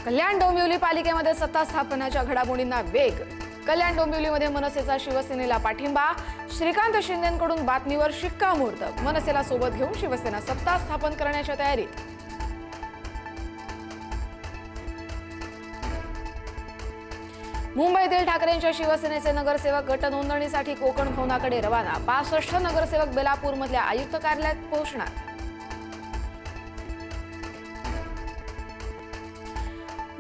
कल्याण डोंबिवली पालिकेमध्ये सत्ता स्थापनेच्या घडामोडींना वेग। कल्याण डोंबिवलीमध्ये मनसेचा शिवसेनेला पाठिंबा। श्रीकांत शिंदेंकडून बातमीवर शिक्कामोर्तब। मनसेला सोबत घेऊन शिवसेना सत्ता स्थापन करण्याच्या तयारीत। मुंबईतील ठाकरेंच्या शिवसेनेचे नगरसेवक गट नोंदणीसाठी कोकण भवनाकडे रवाना। 65 नगरसेवक बेलापूरमधल्या आयुक्त कार्यालयात पोहोचणार।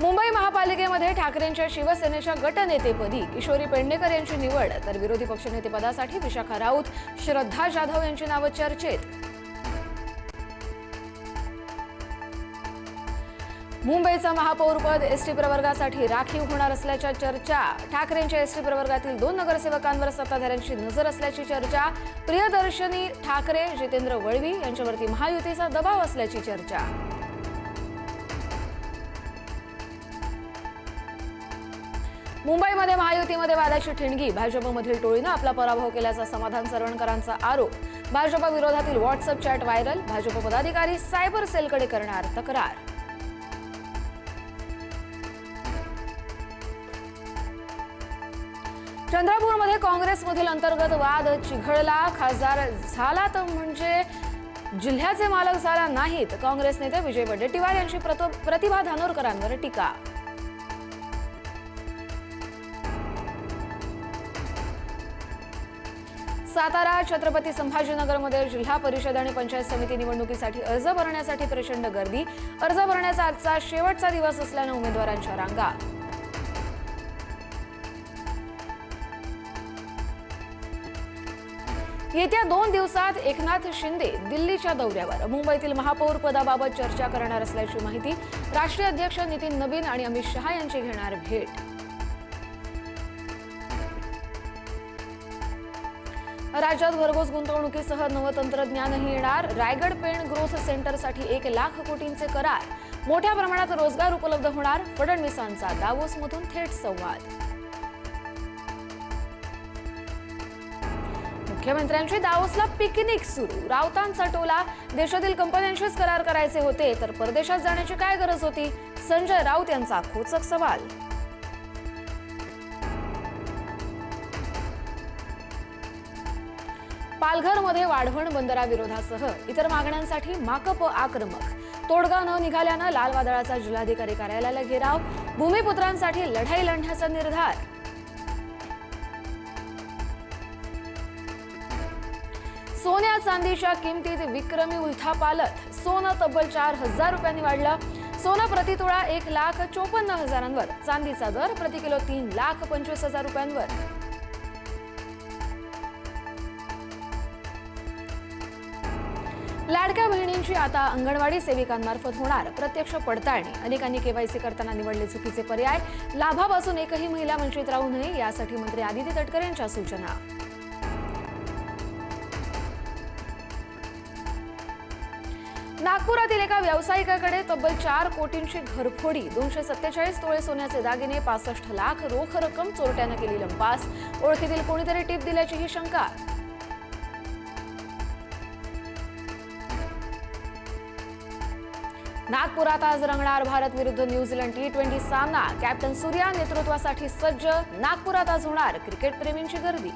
मुंबई महापालिकेमध्ये ठाकरेंच्या शिवसेनेच्या गटनेतेपदी किशोरी पेडणेकर यांची निवड, तर विरोधी पक्षनेतेपदासाठी विशाखा राऊत, श्रद्धा जाधव यांची नावं चर्चेत। मुंबईचं महापौरपद एसटी प्रवर्गासाठी राखीव होणार असल्याच्या चर्चा। ठाकरेंच्या एसटी प्रवर्गातील 2 नगरसेवकांवर सत्ताधाऱ्यांची नजर असल्याची चर्चा। प्रियदर्शनी ठाकरे, जितेंद्र वळवी यांच्यावरती महायुतीचा दबाव असल्याची चर्चा। मुंबईमध्ये महायुतीमध्ये वादाची ठिणगी। भाजपमधील टोळीनं आपला पराभव केल्याचा समाधान सरवणकरांचा आरोप। भाजप विरोधातील व्हॉट्सअप चॅट व्हायरल। भाजप पदाधिकारी सायबर सेलकडे करणार तक्रार। चंद्रपूरमध्ये काँग्रेसमधील अंतर्गत वाद चिघळला। खासदार झाला तर म्हणजे जिल्ह्याचे मालक झाला नाहीत। काँग्रेस नेते विजय वडेट्टीवार यांची प्रतिभा धानोरकरांवर टीका। सातारा छत्रपती संभाजीनगरमध्ये जिल्हा परिषद आणि पंचायत समिती निवडणुकीसाठी अर्ज भरण्यासाठी प्रचंड गर्दी। अर्ज भरण्याचा आजचा शेवटचा दिवस असल्याने उमेदवारांच्या रांगा। येत्या 2 दिवसात एकनाथ शिंदे दिल्लीच्या दौऱ्यावर। मुंबईतील महापौर पदाबाबत चर्चा करणार असल्याची माहिती। राष्ट्रीय अध्यक्ष नितीन नबीन आणि अमित शहा यांची घेणार भेट। राज्यात भरघोस गुंतवणुकीसह नवतंत्रज्ञानही येणार। रायगड पेण ग्रोथ सेंटरसाठी 1 लाख कोटींचे करार। मोठ्या प्रमाणात रोजगार उपलब्ध होणार। फडणवीसांचा दावोसमधून थेट संवाद। मुख्यमंत्र्यांची दावोसला पिकनिक सुरू। राऊतांचा टोला। देशातील कंपन्यांशीच करार करायचे होते तर परदेशात जाण्याची काय गरज होती? संजय राऊत यांचा खोचक सवाल। पालघरमध्ये वाढवण बंदराविरोधासह इतर मागण्यांसाठी माकप आक्रमक। तोडगा न निघाल्यानं लाल वादळाचा जिल्हाधिकारी कार्यालयाला घेराव। भूमिपुत्रांसाठी लढाई लढण्याचा निर्धार। सोन्या चांदीच्या किमतीत विक्रमी उलथापालथ। सोनं तब्बल 4,000 रुपयांनी वाढलं। सोनं प्रतितोळा 1,54,000वर। चांदीचा दर प्रति किलो 3,25,000 रुपयांवर। लाडक्या बहिणींची आता अंगणवाडी सेविकांमार्फत होणार प्रत्यक्ष पडताळणी। अनेकांनी केवायसी करताना निवडले चुकीचे पर्याय। लाभापासून एकही महिला वंचित राहू नये यासाठी मंत्री आदिती तटकरे यांच्या सूचना। नागपुरातील एका व्यावसायिकाकडे तब्बल 4 कोटींची घरफोडी। 247 तोळे सोन्याचे दागिने, 65 लाख रोख रक्कम चोरट्यानं केली लंपास। ओळखीतील कोणीतरी टीप दिल्याचीही शंका। नागपुरात आज रंगणार भारत विरुद्ध न्यूझीलंड T20 सामना। कॅप्टन सूर्या नेतृत्वासाठी सज्ज। नागपुरात आज होणार क्रिकेट प्रेमींची गर्दी।